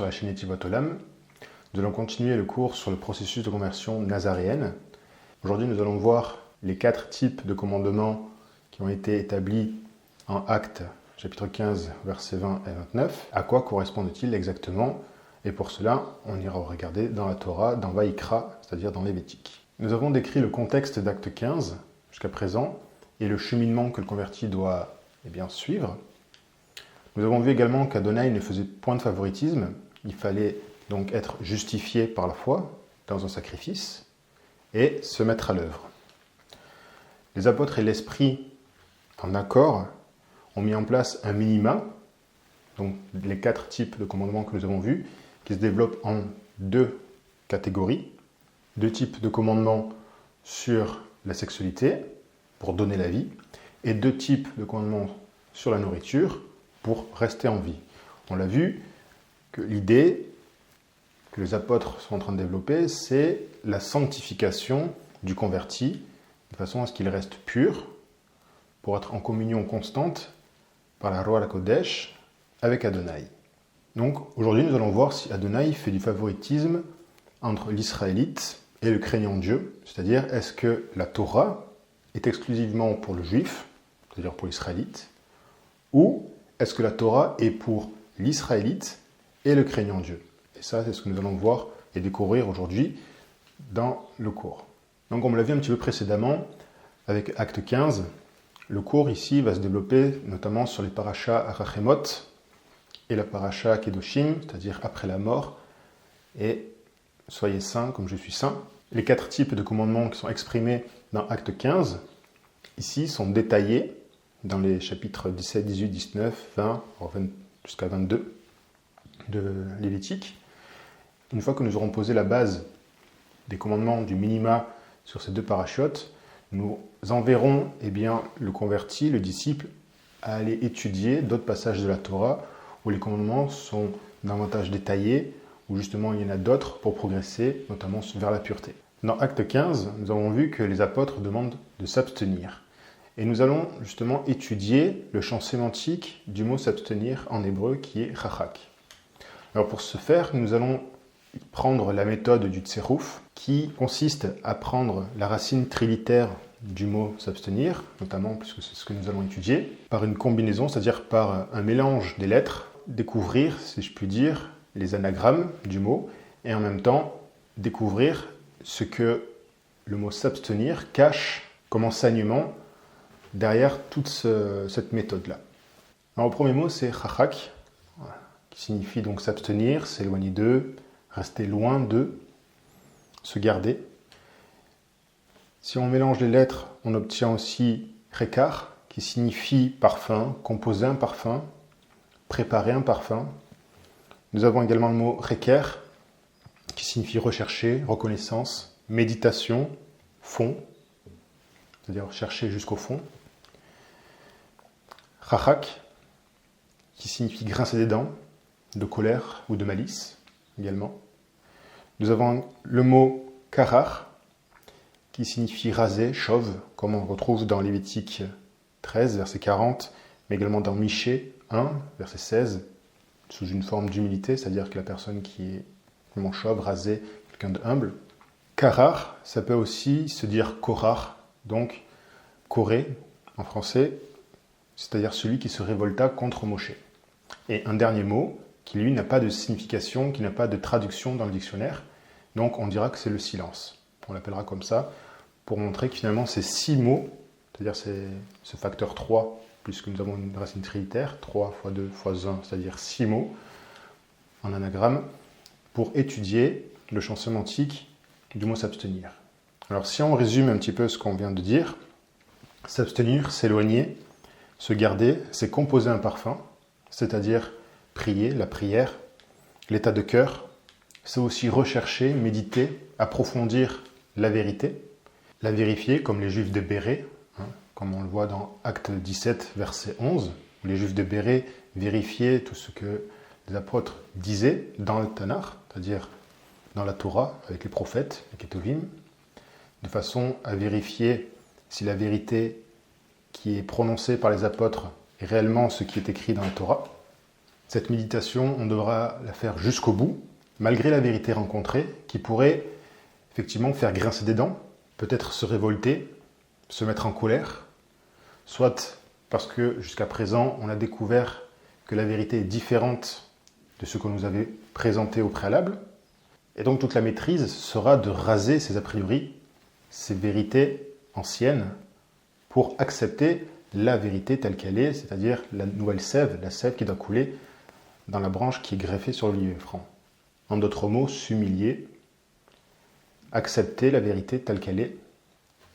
sur la chaîne Netivot Olam. Nous allons continuer le cours sur le processus de conversion nazaréenne. Aujourd'hui, nous allons voir les 4 types de commandements qui ont été établis en Actes, chapitre 15, versets 20 et 29. À quoi correspondent-ils exactement? Et pour cela, on ira regarder dans la Torah, dans Vaïkra, c'est-à-dire dans Lévitique. Nous avons décrit le contexte d'Acte 15 jusqu'à présent et le cheminement que le converti doit suivre. Nous avons vu également qu'Adonai ne faisait point de favoritisme. Il fallait donc être justifié par la foi dans un sacrifice et se mettre à l'œuvre. Les apôtres et l'Esprit, en accord, ont mis en place un minima, donc les 4 types de commandements que nous avons vus, qui se développent en 2 catégories. 2 types de commandements sur la sexualité, pour donner la vie, et 2 types de commandements sur la nourriture, pour rester en vie. On l'a vu que l'idée que les apôtres sont en train de développer, c'est la sanctification du converti, de façon à ce qu'il reste pur, pour être en communion constante par la Roa Kodesh avec Adonai. Donc aujourd'hui, nous allons voir si Adonai fait du favoritisme entre l'Israélite et le craignant Dieu, c'est-à-dire est-ce que la Torah est exclusivement pour le juif, c'est-à-dire pour l'Israélite, ou est-ce que la Torah est pour l'Israélite et le craignant Dieu? Et ça, c'est ce que nous allons voir et découvrir aujourd'hui dans le cours. Donc, on l'a vu un petit peu précédemment avec Acte 15. Le cours ici va se développer notamment sur les parachas Arachemot et la paracha Kedoshim, c'est-à-dire après la mort, et soyez saints comme je suis saint. Les 4 types de commandements qui sont exprimés dans Acte 15, ici, sont détaillés dans les chapitres 17, 18, 19, 20, jusqu'à 22 de Lévitique. Une fois que nous aurons posé la base des commandements du minima sur ces 2 parachutes, nous enverrons le converti, le disciple, à aller étudier d'autres passages de la Torah où les commandements sont davantage détaillés, où justement il y en a d'autres pour progresser, notamment vers la pureté. Dans Acte 15, nous avons vu que les apôtres demandent de s'abstenir. Et nous allons justement étudier le champ sémantique du mot s'abstenir en hébreu qui est chachak. Alors pour ce faire, nous allons prendre la méthode du tserouf qui consiste à prendre la racine trilitère du mot s'abstenir, notamment puisque c'est ce que nous allons étudier, par une combinaison, c'est-à-dire par un mélange des lettres, découvrir, si je puis dire, les anagrammes du mot et en même temps découvrir ce que le mot s'abstenir cache comme enseignement derrière toute cette méthode-là. Alors, le premier mot, c'est chachak, qui signifie donc s'abstenir, s'éloigner d'eux, rester loin d'eux, se garder. Si on mélange les lettres, on obtient aussi rekar, qui signifie parfum, composer un parfum, préparer un parfum. Nous avons également le mot reker, qui signifie rechercher, reconnaissance, méditation, fond, c'est-à-dire chercher jusqu'au fond. Chachak, qui signifie grincer des dents, de colère ou de malice également. Nous avons le mot karar, qui signifie raser, chauve, comme on retrouve dans Lévitique 13, verset 40, mais également dans Michée 1, verset 16, sous une forme d'humilité, c'est-à-dire que la personne qui est vraiment chauve, rasée, quelqu'un de humble. Karar, ça peut aussi se dire korar, donc Corée en français, c'est-à-dire celui qui se révolta contre Moshe. Et un dernier mot, qui lui n'a pas de signification, qui n'a pas de traduction dans le dictionnaire, donc on dira que c'est le silence. On l'appellera comme ça, pour montrer que finalement ces 6 mots, c'est-à-dire c'est ce facteur 3, puisque nous avons une racine trilitère, 3 fois 2 fois 1, c'est-à-dire 6 mots, en anagramme, pour étudier le champ sémantique du mot s'abstenir. Alors si on résume un petit peu ce qu'on vient de dire, s'abstenir, s'éloigner, se garder, c'est composer un parfum, c'est-à-dire prier, la prière, l'état de cœur. C'est aussi rechercher, méditer, approfondir la vérité, la vérifier comme les Juifs de Béré, comme on le voit dans Acte 17, verset 11, où les Juifs de Béré vérifiaient tout ce que les apôtres disaient dans le Tanakh, c'est-à-dire dans la Torah, avec les prophètes, les Ketuvim, de façon à vérifier si la vérité qui est prononcée par les apôtres est réellement ce qui est écrit dans la Torah. Cette méditation, on devra la faire jusqu'au bout, malgré la vérité rencontrée, qui pourrait effectivement faire grincer des dents, peut-être se révolter, se mettre en colère, soit parce que jusqu'à présent, on a découvert que la vérité est différente de ce qu'on nous avait présenté au préalable. Et donc toute la maîtrise sera de raser ces a priori, ces vérités anciennes, pour accepter la vérité telle qu'elle est, c'est-à-dire la nouvelle sève, la sève qui doit couler dans la branche qui est greffée sur l'olivier franc. En d'autres mots, s'humilier, accepter la vérité telle qu'elle est,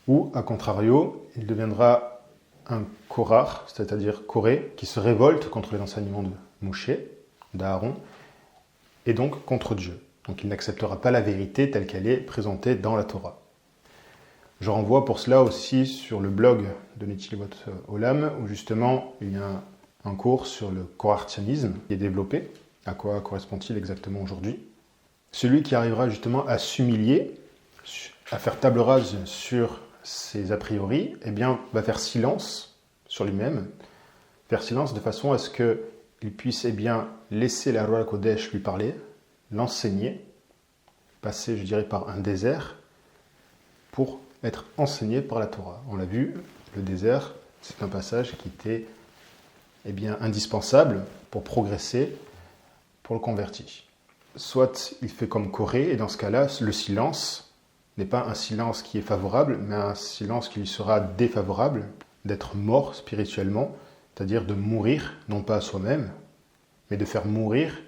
ou, à contrario, il deviendra un Korach, c'est-à-dire Corée, qui se révolte contre les enseignements de Moshe, d'Aaron, et donc contre Dieu. Donc il n'acceptera pas la vérité telle qu'elle est présentée dans la Torah. Je renvoie pour cela aussi sur le blog de Netilot Olam, où justement il y a un cours sur le korartianisme qui est développé. À quoi correspond-il exactement aujourd'hui? Celui qui arrivera justement à s'humilier, à faire table rase sur ses a priori, eh bien, va faire silence sur lui-même, faire silence de façon à ce qu'il puisse eh bien, laisser la Ruach Kodesh lui parler, l'enseigner, passer, je dirais, par un désert pour être enseigné par la Torah. On l'a vu, le désert, c'est un passage qui était eh bien, indispensable pour progresser pour le converti. Soit il fait comme Corée, et dans ce cas-là, le silence n'est pas un silence qui est favorable, mais un silence qui lui sera défavorable, d'être mort spirituellement, c'est-à-dire de mourir, non pas à soi-même, mais de faire mourir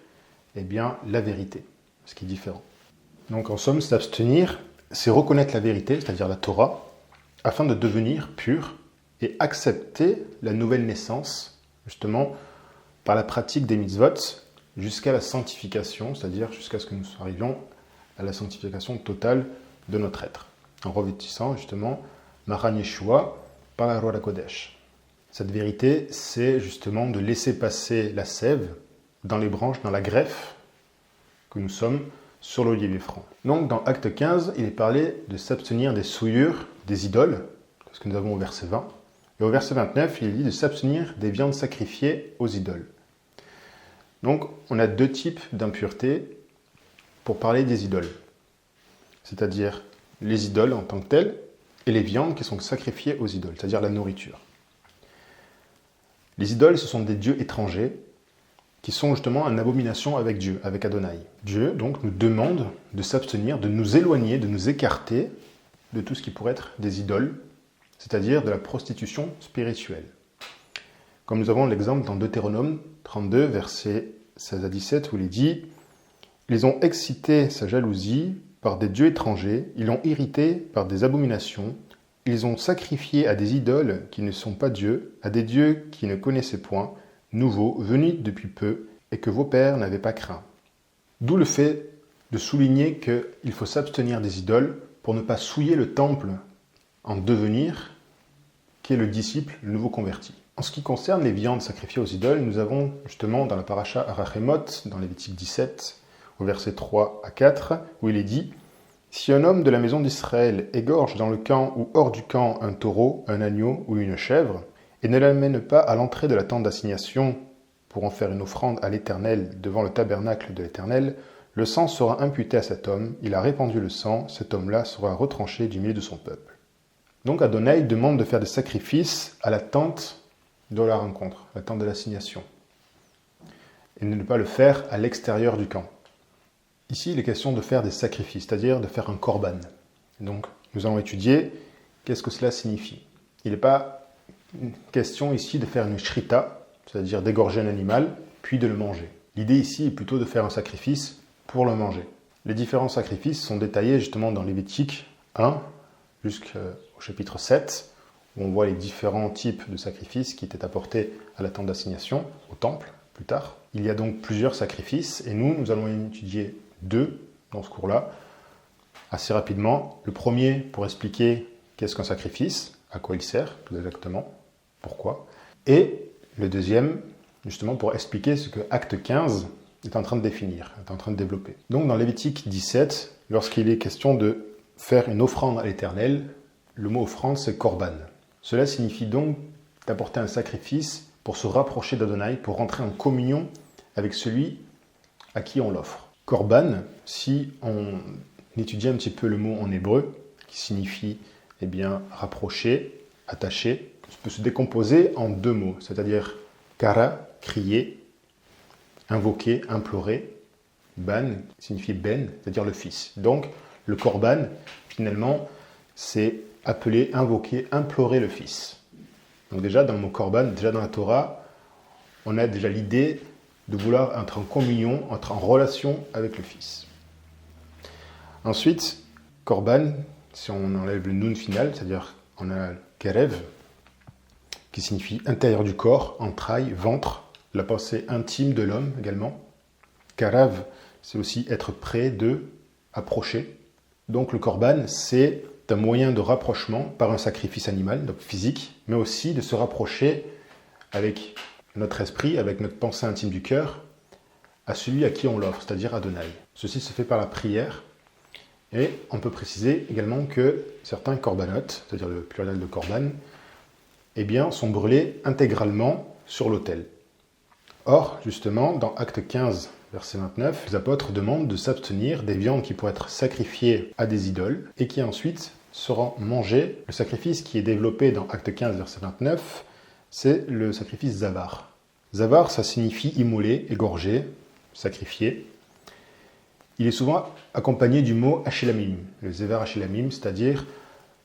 eh bien, la vérité, ce qui est différent. Donc en somme, s'abstenir, c'est reconnaître la vérité, c'est-à-dire la Torah, afin de devenir pur et accepter la nouvelle naissance, justement, par la pratique des mitzvot, jusqu'à la sanctification, c'est-à-dire jusqu'à ce que nous arrivions à la sanctification totale de notre être, en revêtissant justement Maran Yeshua par la Ruach Kodesh. Cette vérité, c'est justement de laisser passer la sève dans les branches, dans la greffe que nous sommes sur l'olivier franc. Donc dans Acte 15, il est parlé de s'abstenir des souillures, des idoles, ce que nous avons au verset 20. Et au verset 29, il est dit de s'abstenir des viandes sacrifiées aux idoles. Donc on a deux types d'impuretés pour parler des idoles. C'est-à-dire les idoles en tant que telles et les viandes qui sont sacrifiées aux idoles, c'est-à-dire la nourriture. Les idoles, ce sont des dieux étrangers qui sont justement en abomination avec Dieu, avec Adonai. Dieu, donc, nous demande de s'abstenir, de nous éloigner, de nous écarter de tout ce qui pourrait être des idoles, c'est-à-dire de la prostitution spirituelle. Comme nous avons l'exemple dans Deutéronome 32, versets 16 à 17, où il est dit « Ils ont excité sa jalousie par des dieux étrangers, ils l'ont irrité par des abominations, ils ont sacrifié à des idoles qui ne sont pas dieux, à des dieux qui ne connaissaient point, nouveaux, venus depuis peu, et que vos pères n'avaient pas craint. » D'où le fait de souligner qu'il faut s'abstenir des idoles pour ne pas souiller le temple en devenir, qui est le disciple, le nouveau converti. En ce qui concerne les viandes sacrifiées aux idoles, nous avons justement dans la paracha Arachemot, dans Lévitique 17, au verset 3 à 4, où il est dit « Si un homme de la maison d'Israël égorge dans le camp ou hors du camp un taureau, un agneau ou une chèvre, et ne l'amène pas à l'entrée de la tente d'assignation pour en faire une offrande à l'Éternel devant le tabernacle de l'Éternel, le sang sera imputé à cet homme, il a répandu le sang, cet homme-là sera retranché du milieu de son peuple. » Donc Adonai demande de faire des sacrifices à la tente de la rencontre, la tente de l'assignation, et de ne pas le faire à l'extérieur du camp. Ici, il est question de faire des sacrifices, c'est-à-dire de faire un korban. Donc, nous allons étudier qu'est-ce que cela signifie. Il n'est pas question ici de faire une shrita, c'est-à-dire d'égorger un animal, puis de le manger. L'idée ici est plutôt de faire un sacrifice pour le manger. Les différents sacrifices sont détaillés justement dans Lévitique 1 jusqu'au chapitre 7, où on voit les différents types de sacrifices qui étaient apportés à la tente d'assignation, au temple, plus tard. Il y a donc plusieurs sacrifices, et nous allons étudier deux dans ce cours-là, assez rapidement. Le premier pour expliquer qu'est-ce qu'un sacrifice, à quoi il sert, tout exactement, pourquoi. Et le deuxième, justement, pour expliquer ce que Acte 15 est en train de définir, est en train de développer. Donc dans Lévitique 17, lorsqu'il est question de faire une offrande à l'Éternel, le mot offrande, c'est korban. Cela signifie donc d'apporter un sacrifice pour se rapprocher d'Adonai, pour rentrer en communion avec celui à qui on l'offre. Korban, si on étudie un petit peu le mot en hébreu, qui signifie rapprocher, attacher, peut se décomposer en deux mots, c'est-à-dire kara, crier, invoquer, implorer, ban signifie ben, c'est-à-dire le fils. Donc le korban, finalement, c'est appeler, invoquer, implorer le fils. Donc déjà dans le mot korban, déjà dans la Torah, on a déjà l'idée de vouloir être en communion, être en relation avec le fils. Ensuite, korban, si on enlève le nun final, c'est-à-dire on a kerev, qui signifie intérieur du corps, entrailles, ventre, la pensée intime de l'homme également. Karav, c'est aussi être près de, approcher. Donc le korban, c'est un moyen de rapprochement par un sacrifice animal, donc physique, mais aussi de se rapprocher avec notre esprit, avec notre pensée intime du cœur, à celui à qui on l'offre, c'est-à-dire Adonai. Ceci se fait par la prière, et on peut préciser également que certains korbanot, c'est-à-dire le pluriel de korban, sont brûlés intégralement sur l'autel. Or, justement, dans Acte 15, verset 29, les apôtres demandent de s'abstenir des viandes qui pourraient être sacrifiées à des idoles et qui ensuite seront mangées. Le sacrifice qui est développé dans Acte 15, verset 29, c'est le sacrifice zavar. Zavar, ça signifie immoler, égorger, sacrifier. Il est souvent accompagné du mot hashelamim, le zevar hashelamim, c'est-à-dire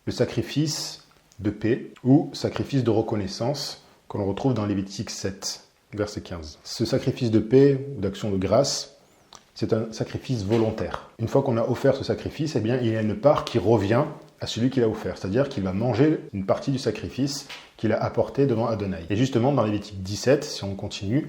le sacrifice de paix ou sacrifice de reconnaissance que l'on retrouve dans Lévitique 7, verset 15. Ce sacrifice de paix ou d'action de grâce, c'est un sacrifice volontaire. Une fois qu'on a offert ce sacrifice, il y a une part qui revient à celui qui l'a offert, c'est-à-dire qu'il va manger une partie du sacrifice qu'il a apporté devant Adonai. Et justement, dans Lévitique 17, si on continue,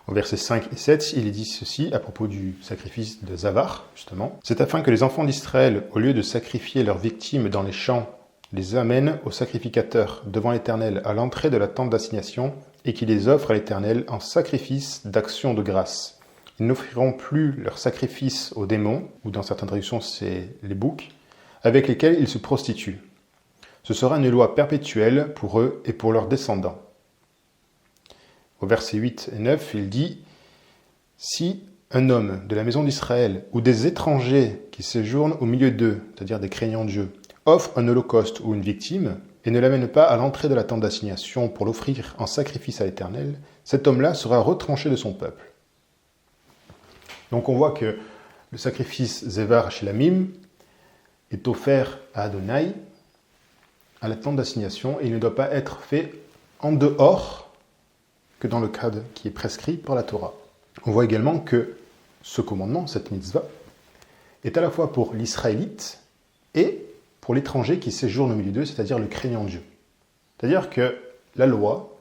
au verset 5 et 7, il est dit ceci à propos du sacrifice de Zavar, justement. C'est afin que les enfants d'Israël, au lieu de sacrifier leurs victimes dans les champs, les amènent au sacrificateur devant l'Éternel à l'entrée de la tente d'assignation et qu'ils les offrent à l'Éternel en sacrifice d'action de grâce. Ils n'offriront plus leur sacrifice aux démons, ou dans certaines traductions c'est les boucs, avec lesquels ils se prostituent. Ce sera une loi perpétuelle pour eux et pour leurs descendants. Au verset 8 et 9, il dit « Si un homme de la maison d'Israël ou des étrangers qui séjournent au milieu d'eux, c'est-à-dire des craignants Dieu, offre un holocauste ou une victime et ne l'amène pas à l'entrée de la tente d'assignation pour l'offrir en sacrifice à l'Éternel, cet homme-là sera retranché de son peuple. » Donc on voit que le sacrifice Zevar Hashelamim est offert à Adonai, à la tente d'assignation, et il ne doit pas être fait en dehors que dans le cadre qui est prescrit par la Torah. On voit également que ce commandement, cette mitzvah, est à la fois pour l'Israélite et pour l'étranger qui séjourne au milieu d'eux, c'est-à-dire le craignant Dieu. C'est-à-dire que la loi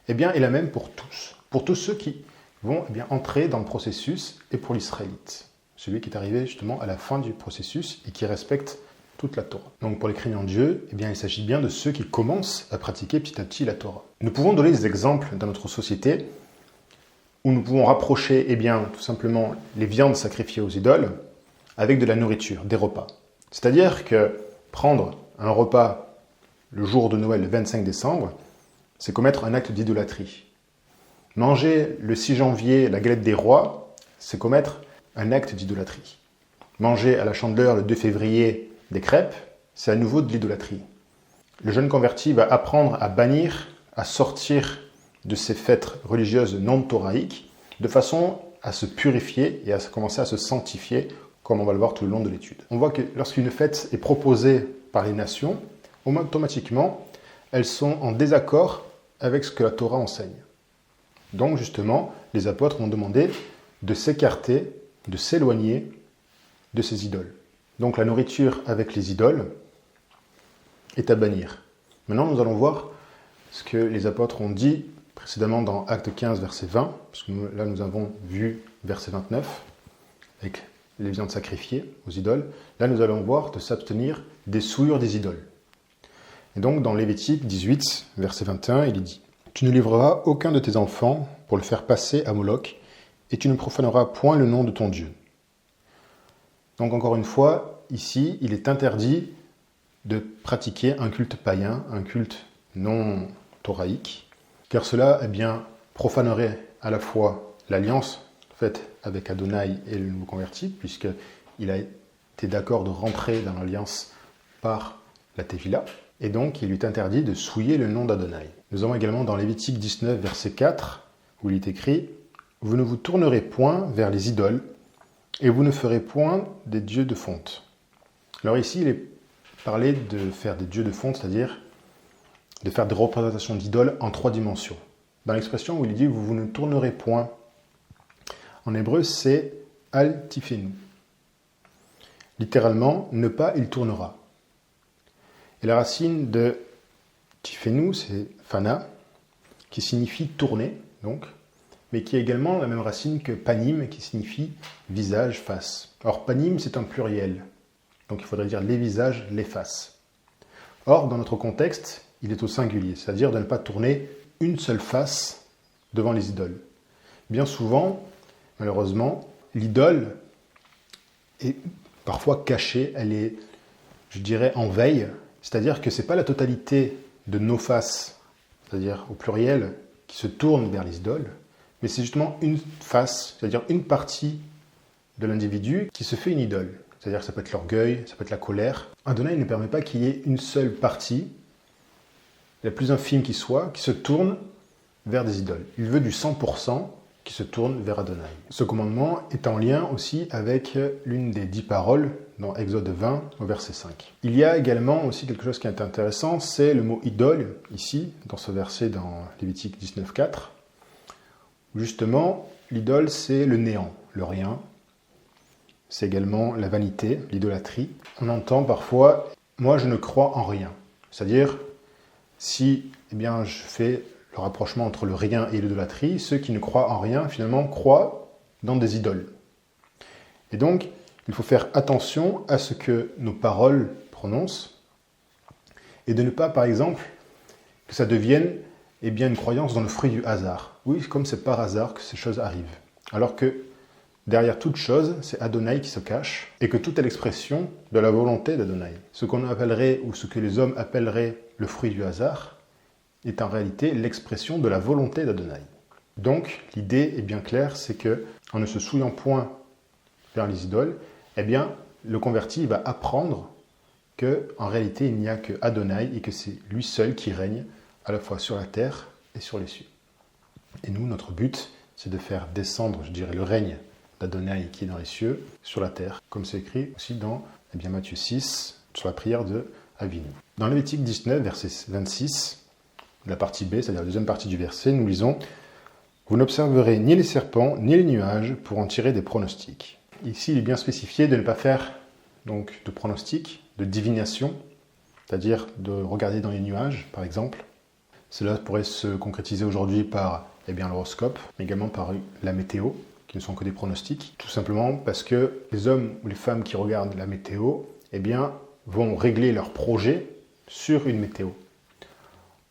est la même pour tous ceux qui vont entrer dans le processus et pour l'Israélite, celui qui est arrivé justement à la fin du processus et qui respecte toute la Torah. Donc pour les craignants Dieu, il s'agit bien de ceux qui commencent à pratiquer petit à petit la Torah. Nous pouvons donner des exemples dans notre société où nous pouvons rapprocher tout simplement les viandes sacrifiées aux idoles avec de la nourriture, des repas. C'est-à-dire que prendre un repas le jour de Noël, le 25 décembre, c'est commettre un acte d'idolâtrie. Manger le 6 janvier la galette des rois, c'est commettre un acte d'idolâtrie. Manger à la Chandeleur le 2 février des crêpes, c'est à nouveau de l'idolâtrie. Le jeune converti va apprendre à bannir, à sortir de ces fêtes religieuses non thoraïques, de façon à se purifier et à commencer à se sanctifier, comme on va le voir tout le long de l'étude. On voit que lorsqu'une fête est proposée par les nations, automatiquement, elles sont en désaccord avec ce que la Torah enseigne. Donc justement, les apôtres vont demander de s'écarter, de s'éloigner de ces idoles. Donc la nourriture avec les idoles est à bannir. Maintenant, nous allons voir ce que les apôtres ont dit précédemment dans Acte 15, verset 20, parce que là nous avons vu verset 29, avec les viandes sacrifiées aux idoles. Là, nous allons voir de s'abstenir des souillures des idoles. Et donc, dans Lévitique 18, verset 21, il est dit « Tu ne livreras aucun de tes enfants pour le faire passer à Moloch, et tu ne profaneras point le nom de ton Dieu. » Donc, encore une fois, ici, il est interdit de pratiquer un culte païen, un culte non thoraïque, car cela, profanerait à la fois l'alliance faite avec Adonai et le nouveau converti, puisqu'il a été d'accord de rentrer dans l'alliance par la Tevila, et donc il lui est interdit de souiller le nom d'Adonai. Nous avons également dans Lévitique 19, verset 4, où il est écrit « Vous ne vous tournerez point vers les idoles, et vous ne ferez point des dieux de fonte. » Alors ici, il est parlé de faire des dieux de fonte, c'est-à-dire de faire des représentations d'idoles en 3 dimensions. Dans l'expression où il dit « Vous ne tournerez point », en hébreu, c'est « al tifenu ». Littéralement, ne pas, il tournera. Et la racine de tifenu, c'est fana, qui signifie tourner, donc, mais qui a également la même racine que panim, qui signifie visage, face. Or, panim, c'est un pluriel, donc il faudrait dire les visages, les faces. Or, dans notre contexte, il est au singulier, c'est-à-dire de ne pas tourner une seule face devant les idoles. Bien souvent, malheureusement, l'idole est parfois cachée, elle est, je dirais, en veille, c'est-à-dire que ce n'est pas la totalité de nos faces, c'est-à-dire au pluriel, qui se tournent vers les idoles, mais c'est justement une face, c'est-à-dire une partie de l'individu qui se fait une idole. C'est-à-dire que ça peut être l'orgueil, ça peut être la colère. Adonai ne permet pas qu'il y ait une seule partie, la plus infime qui soit, qui se tourne vers des idoles. Il veut du 100% qui se tourne vers Adonai. Ce commandement est en lien aussi avec l'une des 10 paroles dans Exode 20 au verset 5. Il y a également aussi quelque chose qui est intéressant, c'est le mot idole, ici, dans ce verset dans Lévitique 19.4. Justement, l'idole c'est le néant, le rien. C'est également la vanité, l'idolâtrie. On entend parfois « moi je ne crois en rien ». C'est-à-dire, si je fais le rapprochement entre le rien et l'idolâtrie, ceux qui ne croient en rien, finalement, croient dans des idoles. Et donc, il faut faire attention à ce que nos paroles prononcent et de ne pas, par exemple, que ça devienne une croyance dans le fruit du hasard. Oui, comme c'est par hasard que ces choses arrivent. Alors que derrière toute chose, c'est Adonai qui se cache et que tout est l'expression de la volonté d'Adonai. Ce qu'on appellerait, ou ce que les hommes appelleraient le fruit du hasard, est en réalité l'expression de la volonté d'Adonai. Donc, l'idée est bien claire, c'est que en ne se souillant point vers les idoles, le converti va apprendre que en réalité, il n'y a que Adonai et que c'est lui seul qui règne à la fois sur la terre et sur les cieux. Et nous, notre but, c'est de faire descendre, le règne d'Adonai qui est dans les cieux, sur la terre, comme c'est écrit aussi dans Matthieu 6, sur la prière de Avinu. Dans Lévitique 19, verset 26, la partie B, c'est-à-dire la deuxième partie du verset, nous lisons « Vous n'observerez ni les serpents, ni les nuages pour en tirer des pronostics. » Ici, il est bien spécifié de ne pas faire donc, de pronostics, de divination, c'est-à-dire de regarder dans les nuages, par exemple. Cela pourrait se concrétiser aujourd'hui par l'horoscope, mais également par la météo, qui ne sont que des pronostics, tout simplement parce que les hommes ou les femmes qui regardent la météo, vont régler leurs projets sur une météo.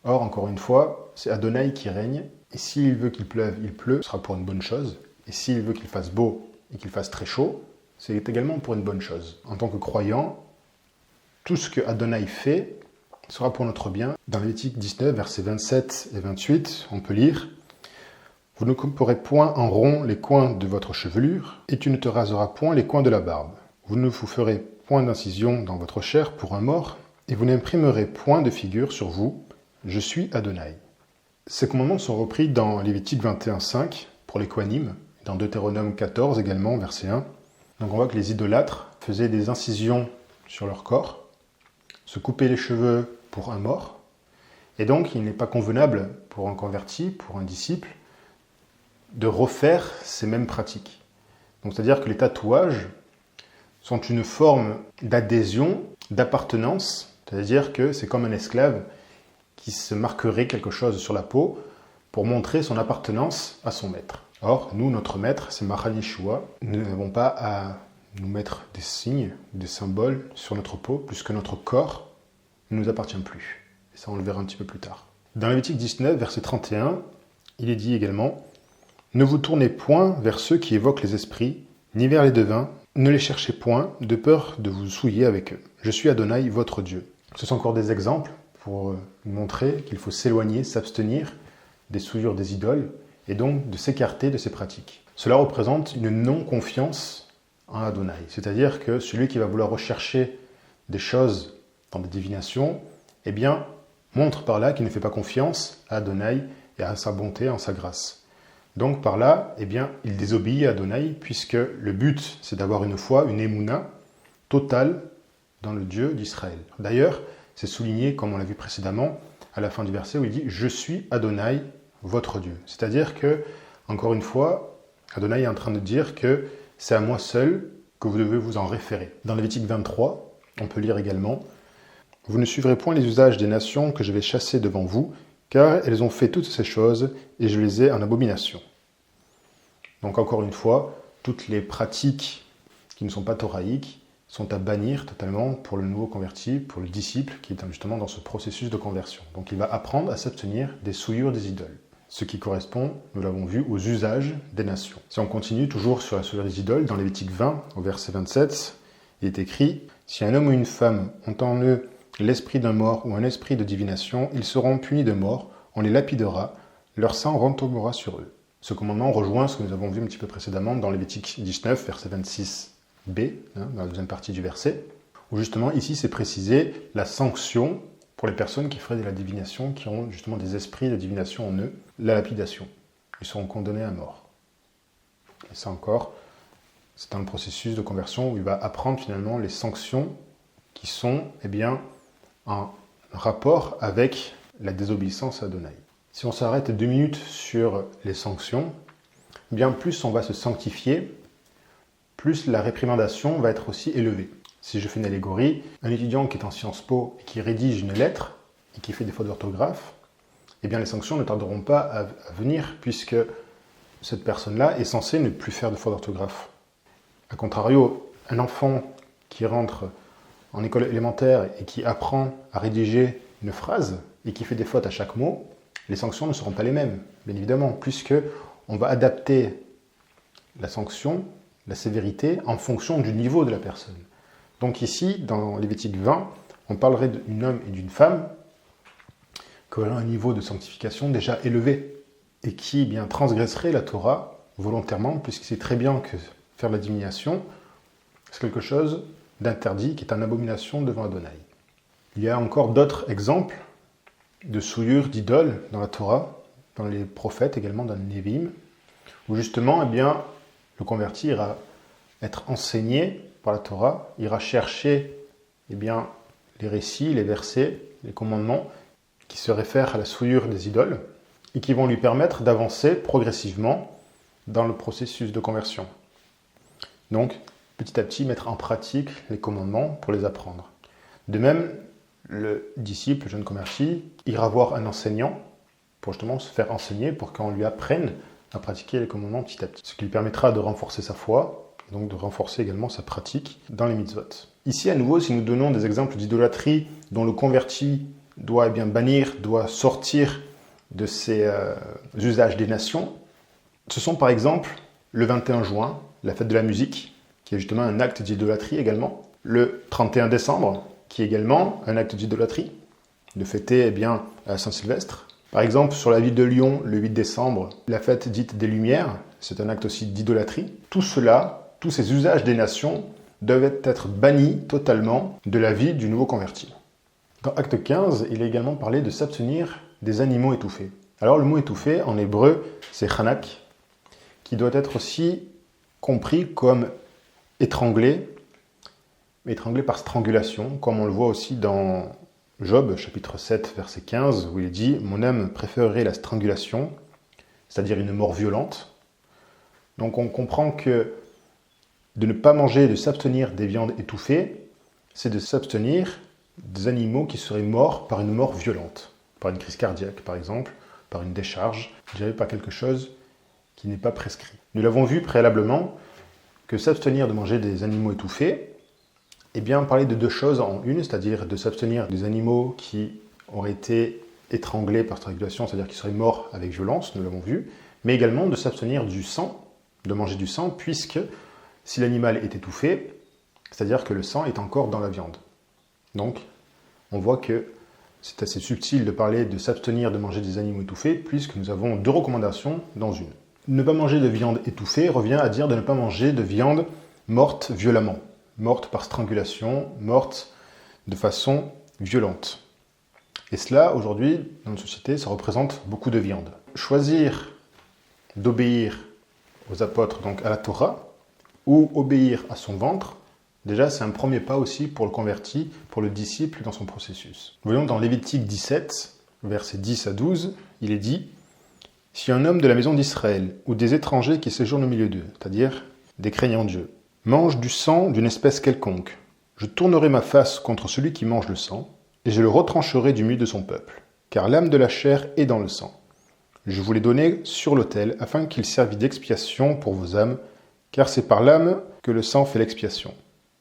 Or, encore une fois, c'est Adonai qui règne, et s'il veut qu'il pleuve, il pleut, ce sera pour une bonne chose, et s'il veut qu'il fasse beau et qu'il fasse très chaud, c'est également pour une bonne chose. En tant que croyant, tout ce que Adonai fait sera pour notre bien. Dans Lévitique 19, versets 27 et 28, on peut lire « Vous ne couperez point en rond les coins de votre chevelure, et tu ne te raseras point les coins de la barbe. Vous ne vous ferez point d'incision dans votre chair pour un mort, et vous n'imprimerez point de figure sur vous. Je suis Adonai. » Ces commandements sont repris dans Lévitique 21.5 pour les Kohanim, dans Deutéronome 14 également, verset 1. Donc on voit que les idolâtres faisaient des incisions sur leur corps, se coupaient les cheveux pour un mort, et donc il n'est pas convenable pour un converti, pour un disciple, de refaire ces mêmes pratiques. Donc c'est-à-dire que les tatouages sont une forme d'adhésion, d'appartenance, c'est-à-dire que c'est comme un esclave qui se marquerait quelque chose sur la peau pour montrer son appartenance à son maître. Or, nous, notre maître, c'est Mahan Yeshua. Nous n'avons pas à nous mettre des signes, des symboles sur notre peau, puisque notre corps ne nous appartient plus. Et ça, on le verra un petit peu plus tard. Dans Lévitique 19, verset 31, il est dit également « Ne vous tournez point vers ceux qui évoquent les esprits, ni vers les devins, ne les cherchez point, de peur de vous souiller avec eux. Je suis Adonai, votre Dieu. » Ce sont encore des exemples pour nous montrer qu'il faut s'éloigner, s'abstenir des souillures des idoles, et donc de s'écarter de ces pratiques. Cela représente une non-confiance en Adonai, c'est-à-dire que celui qui va vouloir rechercher des choses dans des divinations, eh bien, montre par là qu'il ne fait pas confiance à Adonai et à sa bonté, en sa grâce. Donc par là, eh bien, il désobéit à Adonai, puisque le but, c'est d'avoir une foi, une émouna totale dans le Dieu d'Israël. D'ailleurs, c'est souligné, comme on l'a vu précédemment, à la fin du verset où il dit « Je suis Adonai, votre Dieu ». C'est-à-dire que, encore une fois, Adonai est en train de dire que c'est à moi seul que vous devez vous en référer. Dans Lévitique 23, on peut lire également « Vous ne suivrez point les usages des nations que je vais chasser devant vous, car elles ont fait toutes ces choses, et je les ai en abomination. » Donc encore une fois, toutes les pratiques qui ne sont pas thoraïques sont à bannir totalement pour le nouveau converti, pour le disciple qui est justement dans ce processus de conversion. Donc il va apprendre à s'abstenir des souillures des idoles, ce qui correspond, nous l'avons vu, aux usages des nations. Si on continue toujours sur la souillure des idoles, dans Lévitique 20, au verset 27, il est écrit « Si un homme ou une femme ont en eux l'esprit d'un mort ou un esprit de divination, ils seront punis de mort, on les lapidera, leur sang retombera sur eux. » Ce commandement rejoint ce que nous avons vu un petit peu précédemment dans Lévitique 19, verset 26b, dans la deuxième partie du verset, où justement ici c'est précisé la sanction pour les personnes qui feraient de la divination, qui ont justement des esprits de divination en eux, la lapidation. Ils seront condamnés à mort. Et ça encore, c'est dans le processus de conversion où il va apprendre finalement les sanctions qui sont, eh bien, en rapport avec la désobéissance à Adonai. Si on s'arrête 2 minutes sur les sanctions, bien plus on va se sanctifier, plus la réprimandation va être aussi élevée. Si je fais une allégorie, un étudiant qui est en Sciences Po et qui rédige une lettre et qui fait des fautes d'orthographe, eh bien les sanctions ne tarderont pas à venir puisque cette personne-là est censée ne plus faire de fautes d'orthographe. A contrario, un enfant qui rentre en école élémentaire et qui apprend à rédiger une phrase et qui fait des fautes à chaque mot, les sanctions ne seront pas les mêmes, bien évidemment, puisque on va adapter la sanction, la sévérité, en fonction du niveau de la personne. Donc ici, dans Lévitique 20, on parlerait d'un homme et d'une femme qui auraient un niveau de sanctification déjà élevé et qui eh bien, transgresserait la Torah volontairement, puisqu'il sait très bien que faire la divination, c'est quelque chose d'interdit, qui est en abomination devant Adonai. Il y a encore d'autres exemples de souillures d'idoles dans la Torah, dans les prophètes également, dans les Névi'im, où justement, eh bien, le converti ira être enseigné par la Torah, ira chercher eh bien, les récits, les versets, les commandements qui se réfèrent à la souillure des idoles et qui vont lui permettre d'avancer progressivement dans le processus de conversion. Donc, petit à petit, mettre en pratique les commandements pour les apprendre. De même, le disciple, le jeune converti, ira voir un enseignant pour justement se faire enseigner, pour qu'on lui apprenne à pratiquer les commandements petit à petit. Ce qui lui permettra de renforcer sa foi, et donc de renforcer également sa pratique dans les mitzvot. Ici, à nouveau, si nous donnons des exemples d'idolâtrie dont le converti doit bannir, doit sortir de ces usages des nations, ce sont par exemple le 21 juin, la fête de la musique, qui est justement un acte d'idolâtrie également, le 31 décembre, qui est également un acte d'idolâtrie, de fêter eh bien, Saint-Sylvestre. Par exemple, sur la ville de Lyon, le 8 décembre, la fête dite des Lumières, c'est un acte aussi d'idolâtrie. Tout cela, tous ces usages des nations, doivent être bannis totalement de la vie du nouveau converti. Dans Acte 15, il est également parlé de s'abstenir des animaux étouffés. Alors le mot étouffé, en hébreu, c'est chanak, qui doit être aussi compris comme étranglé, mais étranglé par strangulation, comme on le voit aussi dans Job, chapitre 7, verset 15, où il dit « Mon âme préférerait la strangulation », c'est-à-dire une mort violente. Donc on comprend que de ne pas manger, de s'abstenir des viandes étouffées, c'est de s'abstenir des animaux qui seraient morts par une mort violente, par une crise cardiaque par exemple, par une décharge, je dirais par quelque chose qui n'est pas prescrit. Nous l'avons vu préalablement que s'abstenir de manger des animaux étouffés, eh bien parler de 2 choses en une, c'est-à-dire de s'abstenir des animaux qui auraient été étranglés par strangulation, c'est-à-dire qui seraient morts avec violence, nous l'avons vu, mais également de s'abstenir du sang, de manger du sang, puisque si l'animal est étouffé, c'est-à-dire que le sang est encore dans la viande. Donc, on voit que c'est assez subtil de parler de s'abstenir de manger des animaux étouffés, puisque nous avons 2 recommandations dans une. Ne pas manger de viande étouffée revient à dire de ne pas manger de viande morte violemment, morte par strangulation, morte de façon violente. Et cela, aujourd'hui, dans notre société, ça représente beaucoup de viande. Choisir d'obéir aux apôtres, donc à la Torah, ou obéir à son ventre, déjà c'est un premier pas aussi pour le converti, pour le disciple dans son processus. Voyons dans Lévitique 17, versets 10 à 12, il est dit « Si un homme de la maison d'Israël ou des étrangers qui séjournent au milieu d'eux, c'est-à-dire des craignants Dieu, mange du sang d'une espèce quelconque, je tournerai ma face contre celui qui mange le sang, et je le retrancherai du milieu de son peuple, car l'âme de la chair est dans le sang. Je vous l'ai donné sur l'autel, afin qu'il servît d'expiation pour vos âmes, car c'est par l'âme que le sang fait l'expiation.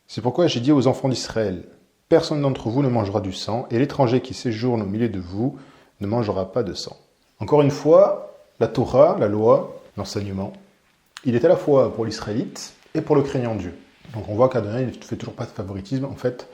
C'est pourquoi j'ai dit aux enfants d'Israël, personne d'entre vous ne mangera du sang, et l'étranger qui séjourne au milieu de vous ne mangera pas de sang. » Encore une fois, la Torah, la loi, l'enseignement, il est à la fois pour l'Israélite et pour le craignant Dieu. Donc on voit qu'Adonai ne fait toujours pas de favoritisme, en fait,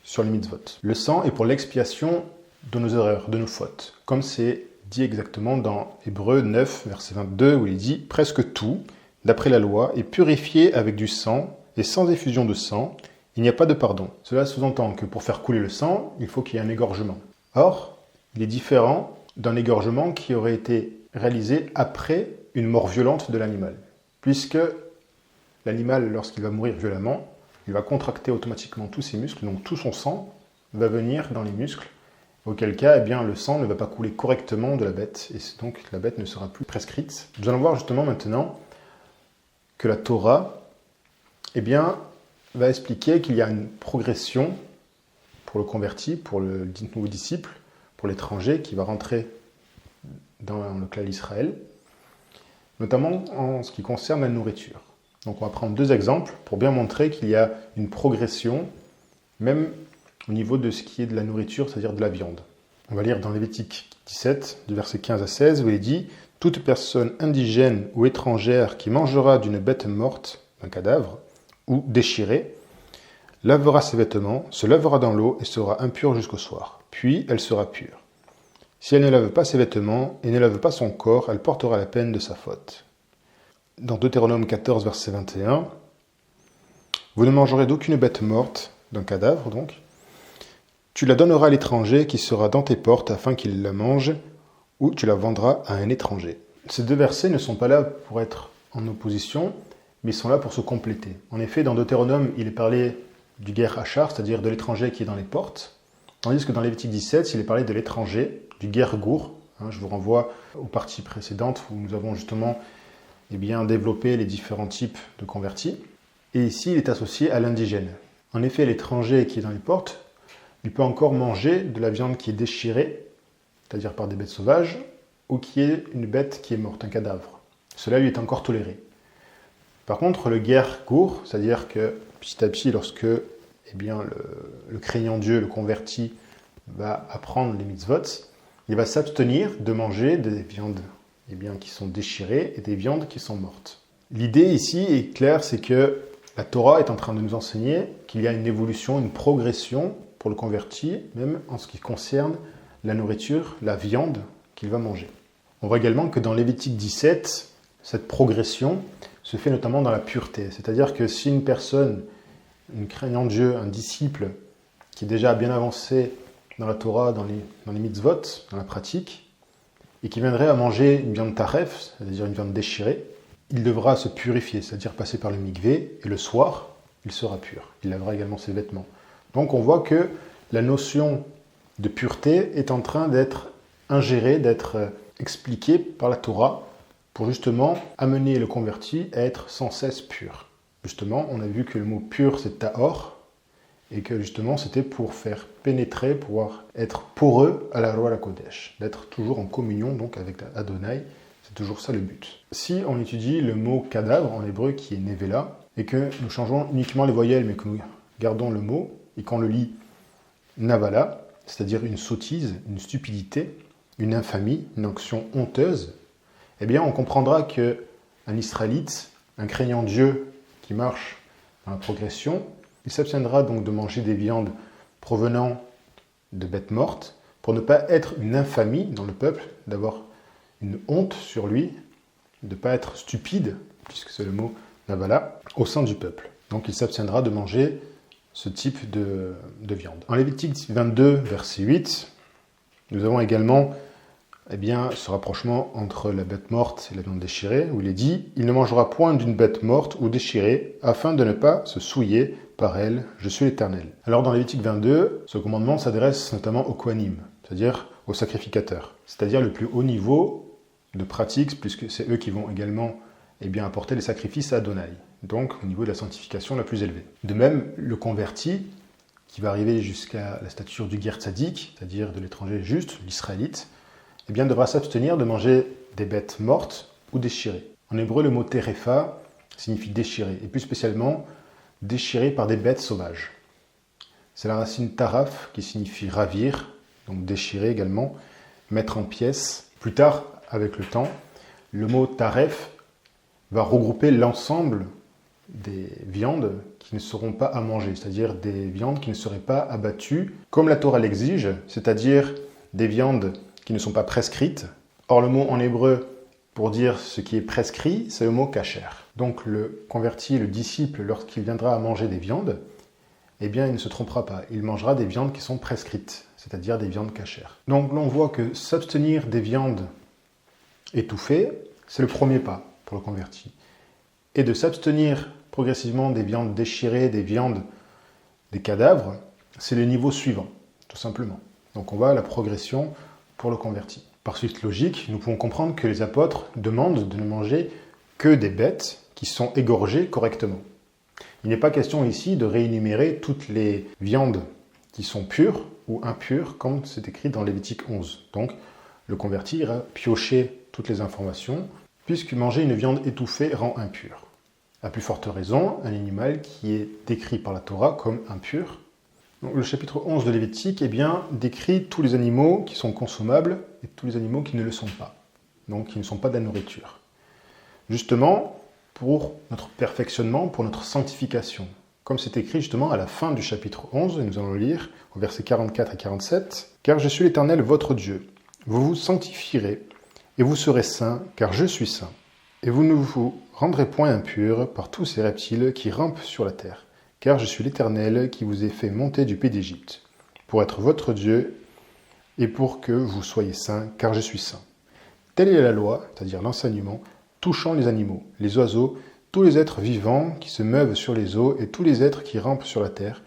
sur les mitzvot. Le sang est pour l'expiation de nos erreurs, de nos fautes, comme c'est dit exactement dans Hébreux 9, verset 22, où il dit « Presque tout, d'après la loi, est purifié avec du sang, et sans effusion de sang, il n'y a pas de pardon. » Cela sous-entend que pour faire couler le sang, il faut qu'il y ait un égorgement. Or, il est différent d'un égorgement qui aurait été réalisé après une mort violente de l'animal, puisque l'animal, lorsqu'il va mourir violemment, il va contracter automatiquement tous ses muscles, donc tout son sang va venir dans les muscles, auquel cas, eh bien, le sang ne va pas couler correctement de la bête, et donc la bête ne sera plus prescrite. Nous allons voir justement maintenant que la Torah, eh bien, va expliquer qu'il y a une progression pour le converti, pour le nouveau disciple, pour l'étranger qui va rentrer dans le clan d'Israël, notamment en ce qui concerne la nourriture. Donc on va prendre 2 exemples pour bien montrer qu'il y a une progression, même au niveau de ce qui est de la nourriture, c'est-à-dire de la viande. On va lire dans Lévitique 17, du verset 15 à 16, où il est dit « Toute personne indigène ou étrangère qui mangera d'une bête morte, d'un cadavre, ou déchirée, lavera ses vêtements, se lavera dans l'eau et sera impure jusqu'au soir. Puis elle sera pure. Si elle ne lave pas ses vêtements et ne lave pas son corps, elle portera la peine de sa faute. » Dans Deutéronome 14, verset 21, « Vous ne mangerez d'aucune bête morte, d'un cadavre donc. Tu la donneras à l'étranger qui sera dans tes portes afin qu'il la mange, ou tu la vendras à un étranger. » Ces 2 versets ne sont pas là pour être en opposition, mais ils sont là pour se compléter. En effet, dans Deutéronome, il est parlé du ger hachar, c'est-à-dire de l'étranger qui est dans les portes, tandis que dans Lévitique 17, il est parlé de l'étranger, du ger gour. Je vous renvoie aux parties précédentes où nous avons justement développé les différents types de convertis. Et ici, il est associé à l'indigène. En effet, l'étranger qui est dans les portes, il peut encore manger de la viande qui est déchirée, c'est-à-dire par des bêtes sauvages, ou qui est une bête qui est morte, un cadavre. Cela lui est encore toléré. Par contre, le ger gour, c'est-à-dire que petit à petit, lorsque le craignant Dieu, le converti, va apprendre les mitzvot, il va s'abstenir de manger des viandes qui sont déchirées et des viandes qui sont mortes. L'idée ici est claire, c'est que la Torah est en train de nous enseigner qu'il y a une évolution, une progression pour le converti, même en ce qui concerne la nourriture, la viande qu'il va manger. On voit également que dans Lévitique 17, cette progression se fait notamment dans la pureté. C'est-à-dire que si une personne, une craignant Dieu, un disciple qui est déjà bien avancé dans la Torah, dans les mitzvot, dans la pratique, et qui viendrait à manger une viande taref, c'est-à-dire une viande déchirée, il devra se purifier, c'est-à-dire passer par le mikvé, et le soir, il sera pur. Il lavera également ses vêtements. Donc on voit que la notion de pureté est en train d'être ingérée, d'être expliquée par la Torah, pour justement amener le converti à être sans cesse pur. Justement, on a vu que le mot pur, c'est tahor, et que justement, c'était pour faire pénétrer, pouvoir être poreux à la Ruach HaKodesh, d'être toujours en communion donc avec Adonai. C'est toujours ça le but. Si on étudie le mot cadavre en hébreu qui est nevela, et que nous changeons uniquement les voyelles, mais que nous gardons le mot, et qu'on le lit navala, c'est-à-dire une sottise, une stupidité, une infamie, une action honteuse, eh bien on comprendra qu'un Israélite, un craignant Dieu qui marche dans la progression, il s'abstiendra donc de manger des viandes provenant de bêtes mortes, pour ne pas être une infamie dans le peuple, d'avoir une honte sur lui, de ne pas être stupide, puisque c'est le mot navala, au sein du peuple. Donc il s'abstiendra de manger ce type de viande. En Lévitique 22, verset 8, nous avons également ce rapprochement entre la bête morte et la viande déchirée, où il est dit « Il ne mangera point d'une bête morte ou déchirée, afin de ne pas se souiller par elle, je suis l'Éternel. » Alors dans Lévitique 22, ce commandement s'adresse notamment aux Kohanim, c'est-à-dire aux sacrificateurs, c'est-à-dire le plus haut niveau de pratique, puisque c'est eux qui vont également apporter les sacrifices à Adonai, donc au niveau de la sanctification la plus élevée. De même, le converti, qui va arriver jusqu'à la stature du Ger Tzadik, c'est-à-dire de l'étranger juste, l'Israélite, devra s'abstenir de manger des bêtes mortes ou déchirées. En hébreu, le mot terefa signifie déchirer, et plus spécialement déchiré par des bêtes sauvages. C'est la racine taraf qui signifie ravir, donc déchirer également, mettre en pièces. Plus tard, avec le temps, le mot taref va regrouper l'ensemble des viandes qui ne seront pas à manger, c'est-à-dire des viandes qui ne seraient pas abattues comme la Torah l'exige, c'est-à-dire des viandes qui ne sont pas prescrites. Or, le mot en hébreu pour dire ce qui est prescrit, c'est le mot kasher. Donc, le converti, le disciple, lorsqu'il viendra à manger des viandes, il ne se trompera pas. Il mangera des viandes qui sont prescrites, c'est-à-dire des viandes kasher. Donc, l'on voit que s'abstenir des viandes étouffées, c'est le premier pas pour le converti. Et de s'abstenir progressivement des viandes déchirées, des cadavres, c'est le niveau suivant, tout simplement. Donc, on va à la progression pour le converti. Par suite logique, nous pouvons comprendre que les apôtres demandent de ne manger que des bêtes qui sont égorgées correctement. Il n'est pas question ici de réénumérer toutes les viandes qui sont pures ou impures, comme c'est écrit dans Lévitique 11. Donc, le converti ira piocher toutes les informations, puisque manger une viande étouffée rend impur. À plus forte raison, un animal qui est décrit par la Torah comme impur. Donc, le chapitre 11 de Lévitique décrit tous les animaux qui sont consommables et tous les animaux qui ne le sont pas, donc qui ne sont pas de la nourriture. Justement, pour notre perfectionnement, pour notre sanctification. Comme c'est écrit justement à la fin du chapitre 11, et nous allons le lire au verset 44 et 47. « Car je suis l'Éternel votre Dieu. Vous vous sanctifierez et vous serez saints, car je suis saint. Et vous ne vous rendrez point impurs par tous ces reptiles qui rampent sur la terre. Car je suis l'Éternel qui vous ai fait monter du pays d'Égypte, pour être votre Dieu et pour que vous soyez saints, car je suis saint. Telle est la loi, c'est-à-dire l'enseignement, touchant les animaux, les oiseaux, tous les êtres vivants qui se meuvent sur les eaux et tous les êtres qui rampent sur la terre,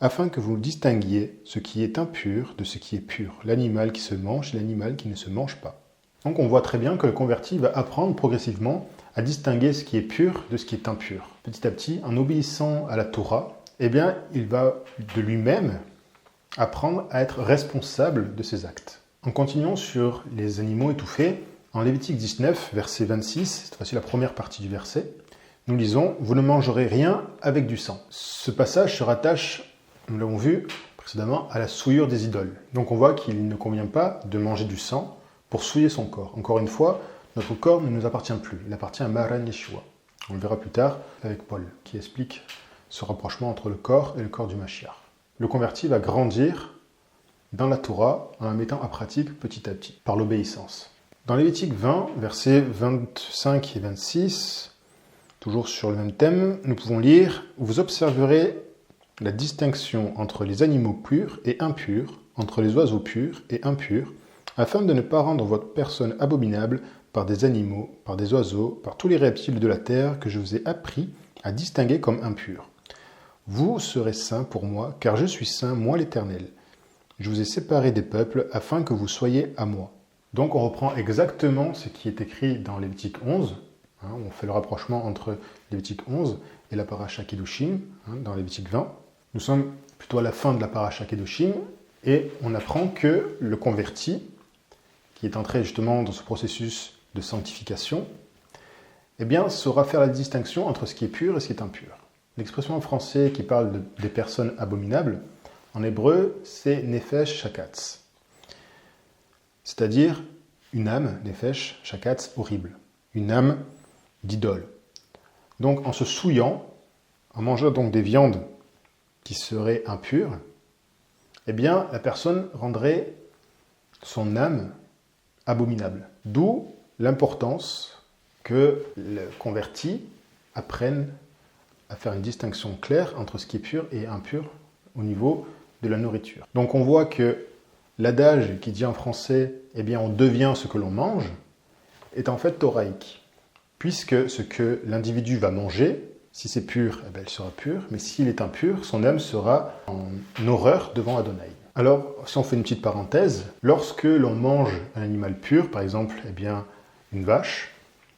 afin que vous distinguiez ce qui est impur de ce qui est pur, l'animal qui se mange et l'animal qui ne se mange pas. » Donc on voit très bien que le converti va apprendre progressivement à distinguer ce qui est pur de ce qui est impur. Petit à petit, en obéissant à la Torah, il va de lui-même apprendre à être responsable de ses actes. En continuant sur les animaux étouffés, en Lévitique 19, verset 26, cette fois-ci la première partie du verset, nous lisons « Vous ne mangerez rien avec du sang ». Ce passage se rattache, nous l'avons vu précédemment, à la souillure des idoles. Donc on voit qu'il ne convient pas de manger du sang pour souiller son corps. Encore une fois, notre corps ne nous appartient plus, il appartient à Maharan Yeshua. On le verra plus tard avec Paul, qui explique ce rapprochement entre le corps et le corps du Mashiach. Le converti va grandir dans la Torah en la mettant en pratique petit à petit, par l'obéissance. Dans Lévitique 20, versets 25 et 26, toujours sur le même thème, nous pouvons lire « Vous observerez la distinction entre les animaux purs et impurs, entre les oiseaux purs et impurs, afin de ne pas rendre votre personne abominable par des animaux, par des oiseaux, par tous les reptiles de la terre que je vous ai appris à distinguer comme impurs. Vous serez saints pour moi, car je suis saint, moi l'Éternel. Je vous ai séparés des peuples afin que vous soyez à moi. » Donc on reprend exactement ce qui est écrit dans Lévitique 11. On fait le rapprochement entre Lévitique 11 et la paracha Kedoshim, dans Lévitique 20. Nous sommes plutôt à la fin de la paracha Kedoshim et on apprend que le converti, qui est entré justement dans ce processus de sanctification, saura faire la distinction entre ce qui est pur et ce qui est impur. L'expression en français qui parle des personnes abominables, en hébreu, c'est nefesh shakatz. C'est-à-dire une âme, nefesh shakatz, horrible. Une âme d'idole. Donc en se souillant, en mangeant donc des viandes qui seraient impures, la personne rendrait son âme abominable. D'où l'importance que le converti apprenne à faire une distinction claire entre ce qui est pur et impur au niveau de la nourriture. Donc on voit que l'adage qui dit en français « eh bien on devient ce que l'on mange » est en fait thoraïque, puisque ce que l'individu va manger, si c'est pur, eh bien, elle sera pure, mais s'il est impur, son âme sera en horreur devant Adonai. Alors, si on fait une petite parenthèse, lorsque l'on mange un animal pur, par exemple eh bien, une vache,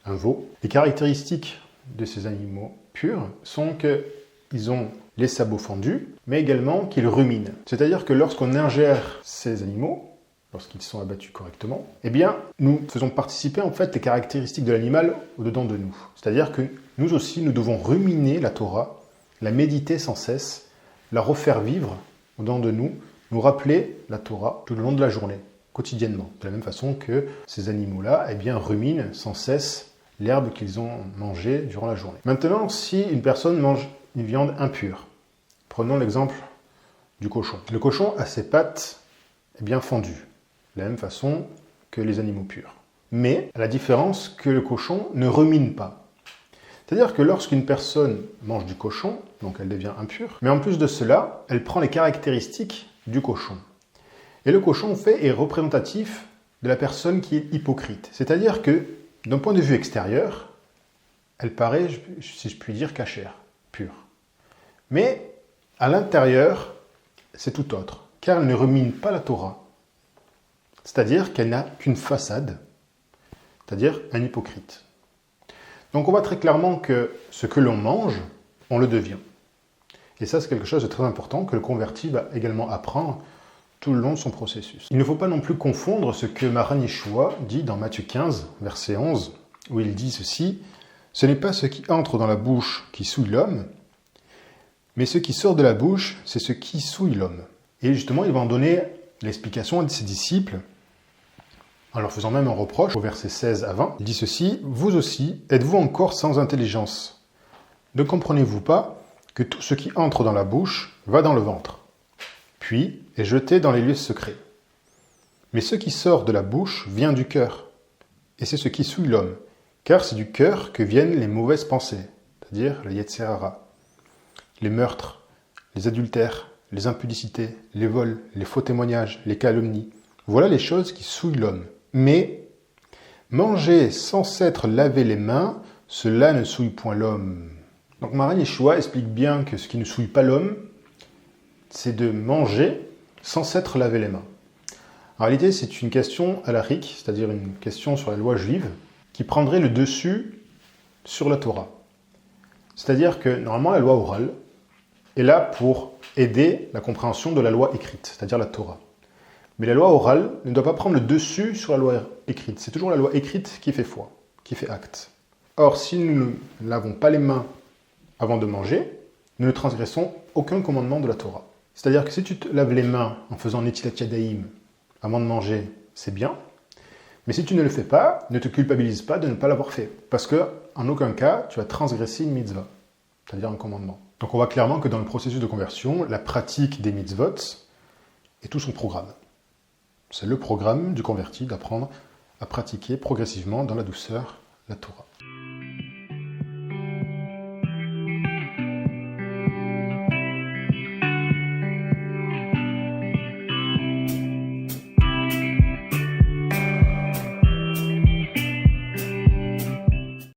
un veau, les caractéristiques de ces animaux purs sont qu'ils ont les sabots fendus, mais également qu'ils ruminent. C'est-à-dire que lorsqu'on ingère ces animaux, lorsqu'ils sont abattus correctement, eh bien, nous faisons participer en fait les caractéristiques de l'animal au-dedans de nous. C'est-à-dire que nous aussi, nous devons ruminer la Torah, la méditer sans cesse, la refaire vivre au-dedans de nous, nous rappeler la Torah tout le long de la journée, quotidiennement. De la même façon que ces animaux-là, eh bien, ruminent sans cesse l'herbe qu'ils ont mangée durant la journée. Maintenant, si une personne mange une viande impure, prenons l'exemple du cochon. Le cochon a ses pattes eh bien fendues, de la même façon que les animaux purs. Mais, à la différence que le cochon ne rumine pas. C'est-à-dire que lorsqu'une personne mange du cochon, donc elle devient impure, mais en plus de cela, elle prend les caractéristiques du cochon. Et le cochon, en fait, est représentatif de la personne qui est hypocrite. C'est-à-dire que, d'un point de vue extérieur, elle paraît, si je puis dire, cachère, pure. Mais, à l'intérieur, c'est tout autre, car elle ne rumine pas la Torah. C'est-à-dire qu'elle n'a qu'une façade, c'est-à-dire un hypocrite. Donc on voit très clairement que ce que l'on mange, on le devient. Et ça, c'est quelque chose de très important que le converti va également apprendre tout le long de son processus. Il ne faut pas non plus confondre ce que Maran Yeshua dit dans Matthieu 15, verset 11, où il dit ceci, « Ce n'est pas ce qui entre dans la bouche qui souille l'homme, mais ce qui sort de la bouche, c'est ce qui souille l'homme. » Et justement, il va en donner l'explication à ses disciples, en leur faisant même un reproche, au verset 16 à 20. Il dit ceci, « Vous aussi, êtes-vous encore sans intelligence? Ne comprenez-vous pas que tout ce qui entre dans la bouche va dans le ventre, puis est jeté dans les lieux secrets. Mais ce qui sort de la bouche vient du cœur, et c'est ce qui souille l'homme, car c'est du cœur que viennent les mauvaises pensées, c'est-à-dire le Yetzer Hara, les meurtres, les adultères, les impudicités, les vols, les faux témoignages, les calomnies. Voilà les choses qui souillent l'homme. Mais manger sans s'être lavé les mains, cela ne souille point l'homme. » Donc Maran Yeshua explique bien que ce qui ne souille pas l'homme, c'est de manger sans s'être lavé les mains. En réalité, c'est une question halakhique, c'est-à-dire une question sur la loi juive, qui prendrait le dessus sur la Torah. C'est-à-dire que normalement, la loi orale est là pour aider la compréhension de la loi écrite, c'est-à-dire la Torah. Mais la loi orale ne doit pas prendre le dessus sur la loi écrite. C'est toujours la loi écrite qui fait foi, qui fait acte. Or, si nous ne lavons pas les mains avant de manger, nous ne transgressons aucun commandement de la Torah. C'est-à-dire que si tu te laves les mains en faisant Netilat Yadayim avant de manger, c'est bien. Mais si tu ne le fais pas, ne te culpabilise pas de ne pas l'avoir fait. Parce qu'en aucun cas, tu as transgressé une mitzvah, c'est-à-dire un commandement. Donc on voit clairement que dans le processus de conversion, la pratique des mitzvot est tout son programme. C'est le programme du converti d'apprendre à pratiquer progressivement dans la douceur la Torah.